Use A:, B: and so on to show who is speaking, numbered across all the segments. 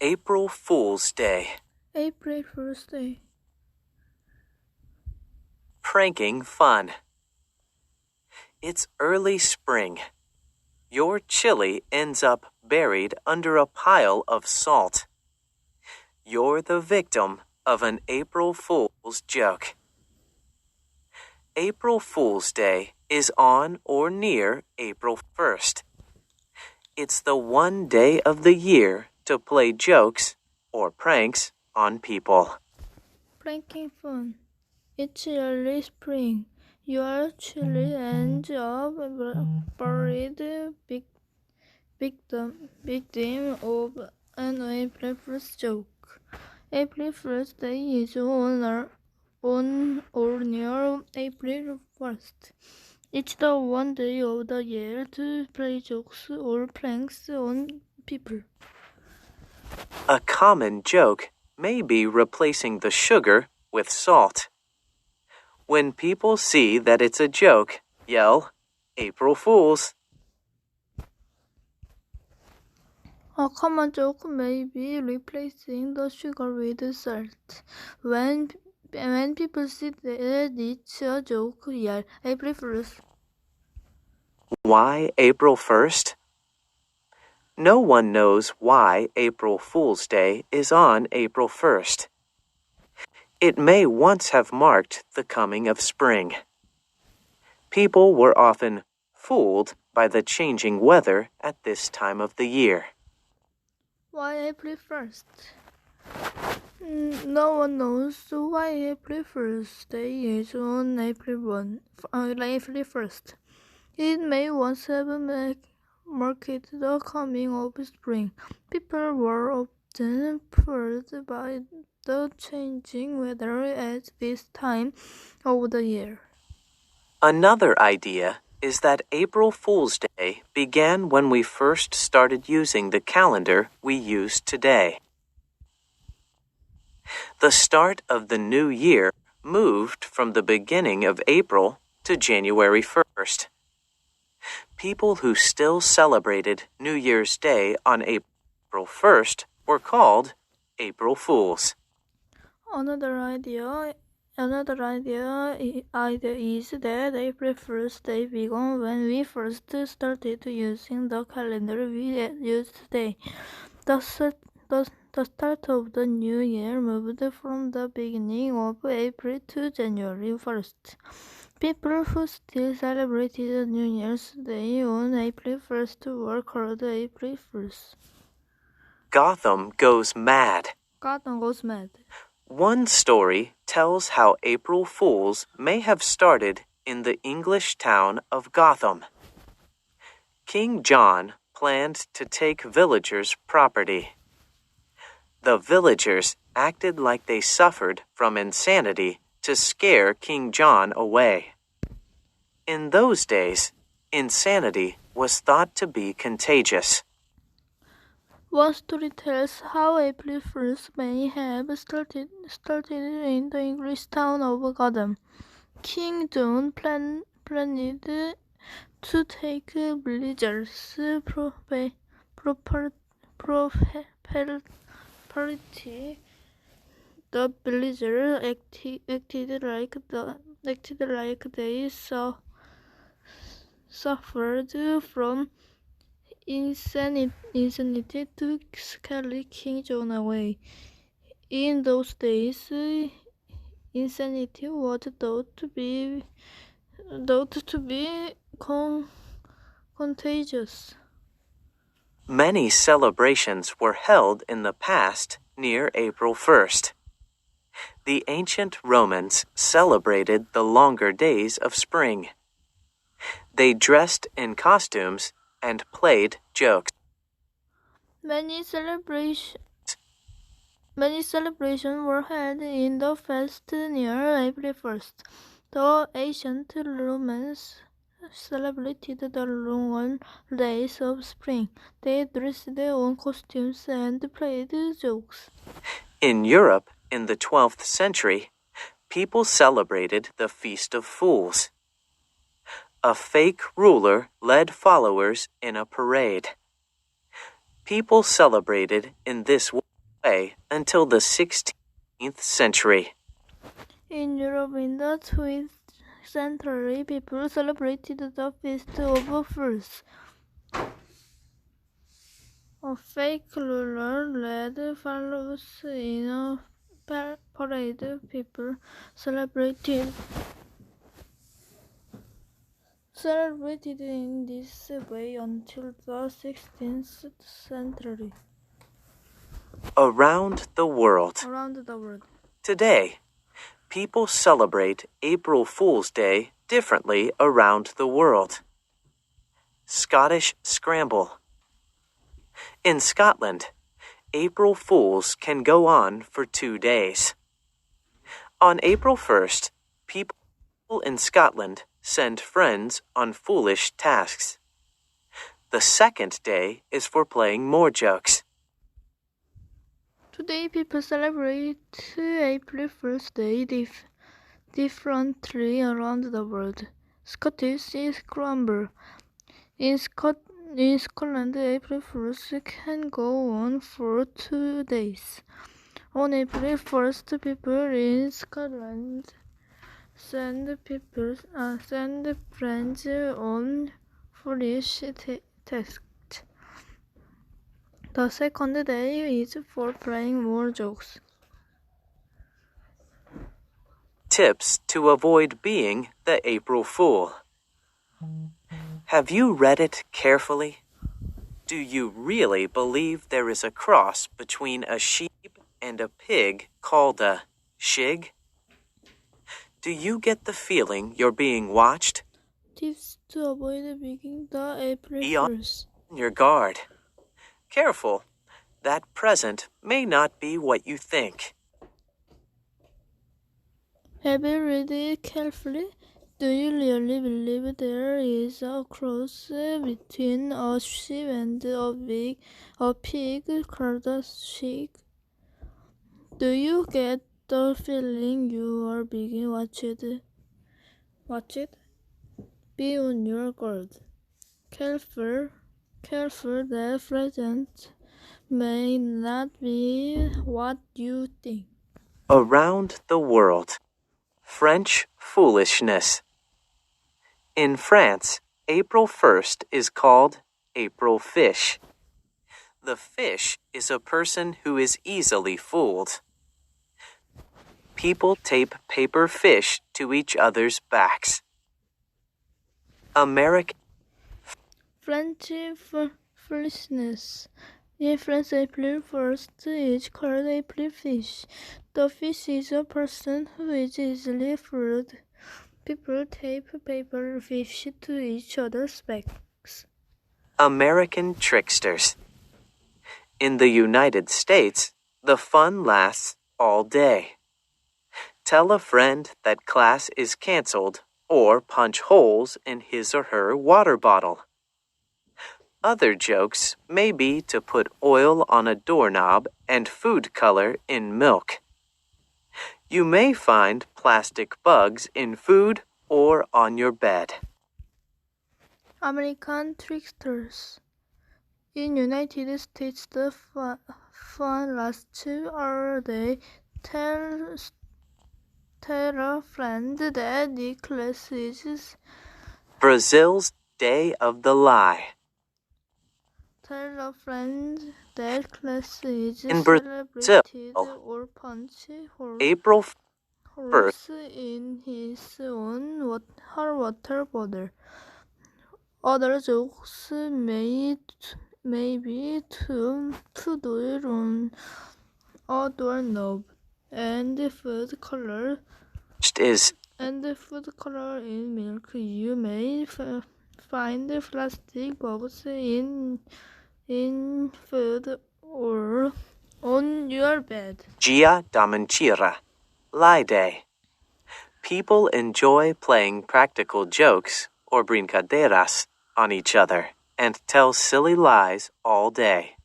A: April Fool's Day.
B: April Fool's Day.
A: Pranking fun. It's early spring. Your chili ends up buried under a pile of salt. You're the victim of an April Fool's joke. April Fool's Day is on or near April 1st. It's the one day of the year to play jokes or pranks on people.
B: Pranking fun. It's early spring. Your chili ends up buried, victim of an April Fool's joke. April Fool's Day is on or near April 1st. It's the one day of the year to play jokes or pranks on people.
A: A common joke may be replacing the sugar with salt. When people see that it's a joke, yell, April Fools!
B: A common joke may be replacing the sugar with salt. When people see that it's a joke, yell, April Fools!
A: Why April 1st? No one knows why April Fool's Day is on April 1st. It may once have marked the coming of spring. People were often fooled by the changing weather at this time of the year.
B: Why April 1st? No one knows why April Fool's Day is on April 1st. It may once have marked the coming of spring. People were often fooled by the changing weather at this time of the year.
A: Another idea is that April Fool's Day began when we first started using the calendar we use today. The start of the new year moved from the beginning of April to January 1st. People who still celebrated New Year's Day on April 1st were called April Fools.
B: Another idea is that April Fool's Day began when we first started using the calendar we use today. The start of the new year moved from the beginning of April to January 1st. People who still celebrated New Year's Day on April 1st were called April Fools.
A: Gotham goes mad.
B: Gotham goes mad.
A: One story tells how April Fools may have started in the English town of Gotham. King John planned to take villagers' property. The villagers acted like they suffered from insanity to scare King John away. In those days, insanity was thought to be contagious.
B: One story tells how April Fools may have started in the English town of Gotham. King John planned to take villagers' property. The villagers acted like they suffered from insanity to scare King John away. In those days, insanity was thought to be contagious.
A: Many celebrations were held in the past near April 1st. The ancient Romans celebrated the longer days of spring. They dressed in costumes and played jokes.
B: Many celebrations were held in the fest near April 1st. The ancient Romans celebrated the long days of spring. They dressed in costumes and played jokes.
A: In Europe, in the 12th century, people celebrated the Feast of Fools. A fake ruler led followers in a parade. People celebrated in this way until the 16th century.
B: In Europe, in the 12th century, people celebrated the Feast of Fools. A fake ruler led followers in a parade. People celebrated in this way until the 16th century.
A: Around the world. Today, people celebrate April Fool's Day differently around the world. Scottish Scramble. In Scotland, April Fools can go on for 2 days. On April 1st, people in Scotland send friends on foolish tasks. The second day is for playing more jokes.
B: Today, people celebrate April Fool's Day differently around the world. Scottish Scramble. In Scotland, April Fools can go on for 2 days. On April 1st, people in Scotland send friends on foolish tasks. The second day is for playing more jokes.
A: Tips to avoid being the April Fool. Have you read it carefully? Do you really believe there is a cross between a sheep and a pig called a shig? Do you get the feeling you're being watched?
B: Tips to avoid being the April
A: Be on
B: Fools.
A: your guard. Careful, that present may not be what you think.
B: Have you read it carefully? Do you really believe there is a cross between a sheep and a pig called a shig? Do you get the feeling you are being watched? Be on your guard. Careful that present may not be what you think.
A: Around the world. French foolishness. In France, April 1st is called April Fish. The fish is a person who is easily fooled. People tape paper fish to each other's backs.
B: French foolishness. In France, April 1st is called April Fish. The fish is a person who is easily fooled. People tape paper fish to each other's backs.
A: American tricksters. In the United States, the fun lasts all day. Tell a friend that class is canceled or punch holes in his or her water bottle. Other jokes may be to put oil on a doorknob and food color in milk. You may find plastic bugs in food or on your bed.
B: American tricksters. In United States, the fun lasts all day. Tell a friend that the class is
A: Brazil's Day of the Lie.
B: Tell a friend that class is
A: In
B: celebrated
A: Brazil,
B: or punch
A: April 1st.
B: holes in his own her water bottle. Other jokes may be to do on a doorknob and food color in milk. You may find plastic bugs in food or on your bed.
A: Dia da Mentira, Lie Day. People enjoy playing practical jokes or brincadeiras on each other and tell silly lies all day.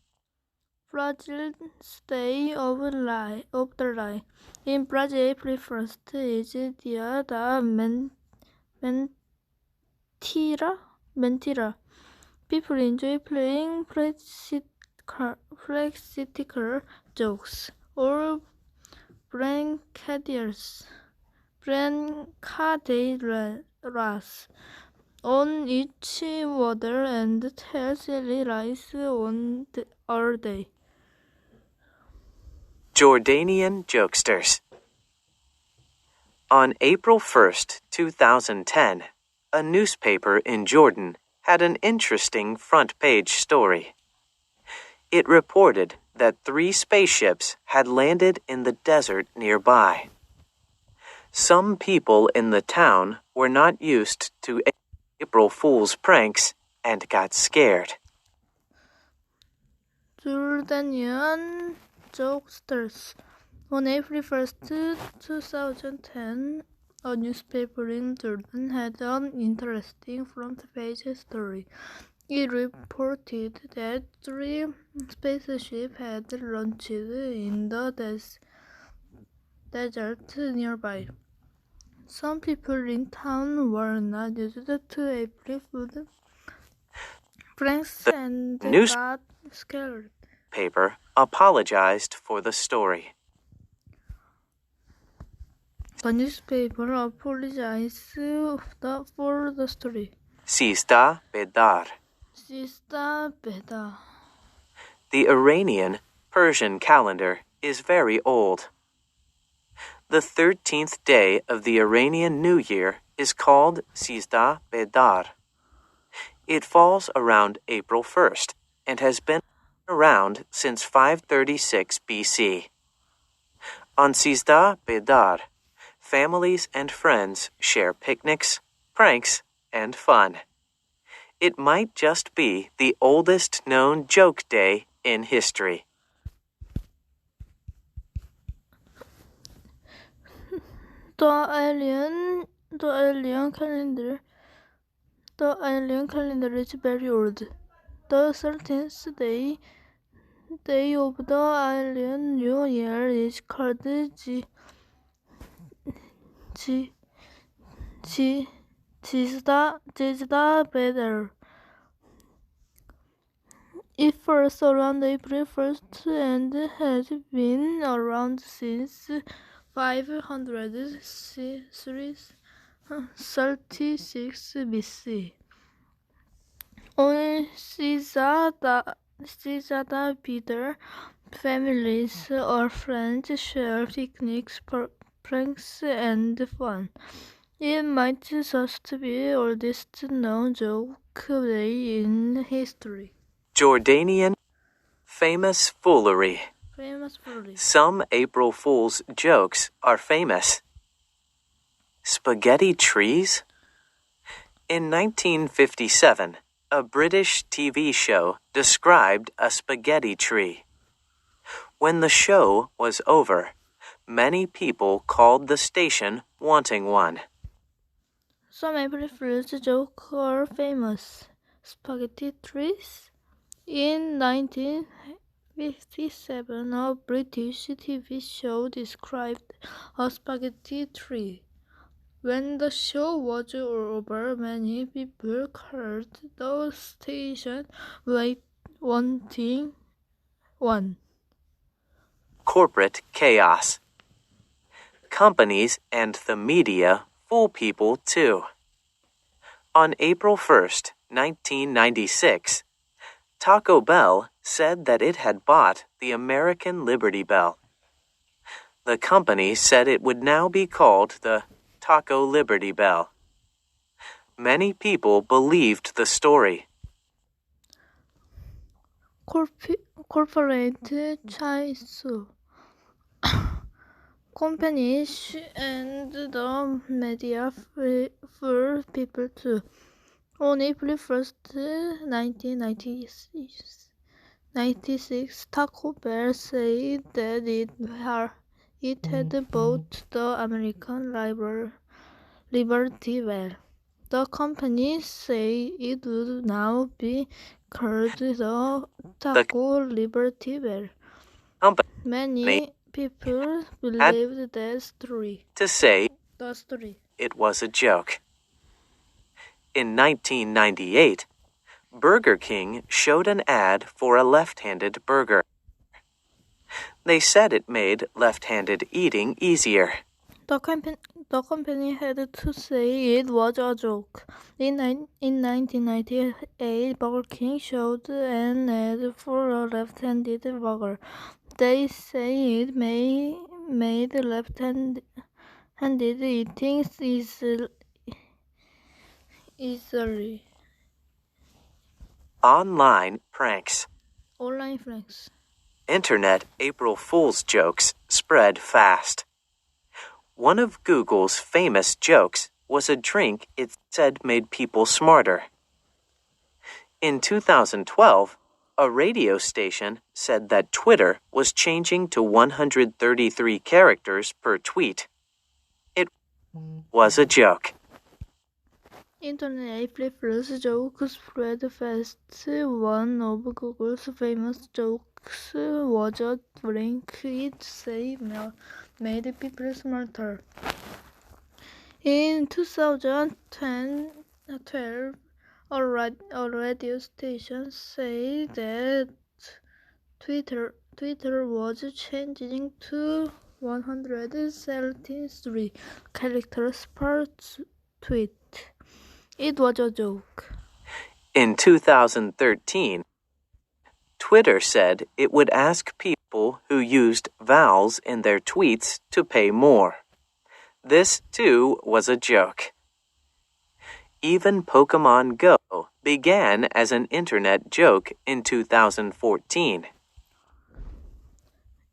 B: Brazil's Day of the Lie. In Brazil, April 1st is Dia da Mentira. People enjoy playing practical jokes, or brancadeiras, on each water and tell silly lies on all day.
A: Jordanian jokesters. On April 1st, 2010, a newspaper in Jordan had an interesting front-page story. It reported that 3 spaceships had landed in the desert nearby. Some people in the town were not used to April Fool's pranks and got scared.
B: Jordanian jokesters. On April 1st, 2010, a newspaper in Jordan had an interesting front-page story. It reported that 3 spaceships had launched in the desert nearby. Some people in town were not used to April Fool's pranks and got scared.
A: Paper apologized for the story.
B: The newspaper apologized for the story.
A: Sista Bedar.
B: Sista Beda.
A: The Iranian Persian calendar is very old. The 13th day of the Iranian New Year is called Sista Bedar. It falls around April 1st and has been around since 536 BC. On Sista Bedar, families and friends share picnics, pranks, and fun. It might just be the oldest known joke day in history.
B: The alien calendar is very old. The 13th day of the alien New Year is called Jizda Bedar. It falls around April 1st and has been around since 536 BC. On Sizada Bedar, families or friends share picnics, pranks, and fun. It might just be the oldest known joke day in history.
A: Jordanian famous foolery. Some April Fool's jokes are famous. Spaghetti trees? In 1957, a British TV show described a spaghetti tree. When the show was over, many people called the station wanting one.
B: Some April Fool's jokes are famous. Spaghetti trees? In 1957, a British TV show described a spaghetti tree. When the show was over, many people called the station wanting one.
A: Corporate chaos. Companies and the media fool people too. On April 1st, 1996, Taco Bell said that it had bought the American Liberty Bell. The company said it would now be called the Taco Liberty Bell. Many people believed the story.
B: Corporate chaos. Companies and the media fool people too. On April 1st, 1996, Taco Bell said that it had bought the American Liberty Bell. The company said it would now be called the Taco Liberty Bell. Many people believed that story.
A: To say
B: The story.
A: It was a joke. In 1998, Burger King showed an ad for a left-handed burger. They said it made left-handed eating easier.
B: The company had to say it was a joke. In 1998, Burger King showed an ad for a left-handed burger. They say it made left-handed eating easily.
A: Online pranks.
B: Online pranks.
A: Internet April Fool's jokes spread fast. One of Google's famous jokes was a drink it said made people smarter. In 2012, a radio station said that Twitter was changing to 133 characters per tweet. It was a joke.
B: Internet April Fool's joke spread fast. One of Google's famous jokes was a drink it said made people smarter. In 2012, a radio station said that Twitter was changing to 173 characters per tweet. It was a joke.
A: In 2013, Twitter said it would ask people who used vowels in their tweets to pay more. This, too, was a joke. Even Pokemon Go began as an internet joke in 2014.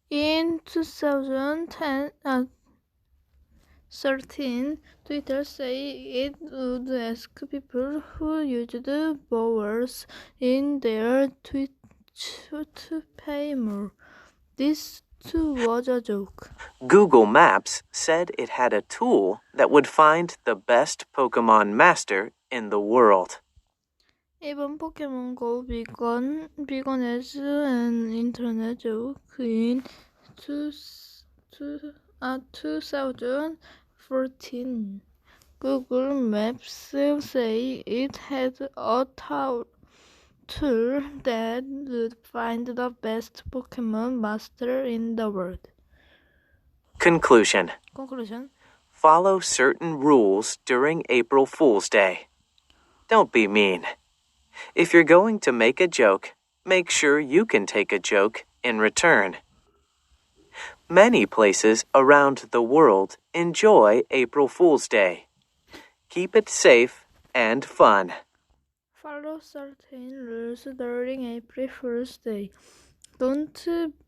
B: In 2013, Twitter said it would ask people who used vowels in their tweets to pay more. This too was a joke.
A: Google Maps said it had a tool that would find the best Pokemon master in the world.
B: Even Pokemon Go began as an internet joke in 2014. Google Maps say it had a tool that would find the best Pokemon master in the world.
A: Conclusion. Follow certain rules during April Fool's Day. Don't be mean. If you're going to make a joke, make sure you can take a joke in return. Many places around the world enjoy April Fool's Day. Keep it safe and fun.
B: Follow certain rules during April Fool's Day. Don't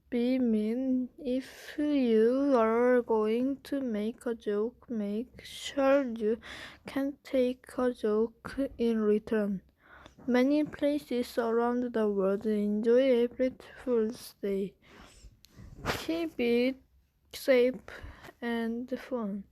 B: be mean. If you are going to make a joke, make sure you can take a joke in return. Many places around the world enjoy April Fool's Day. Keep it safe and fun.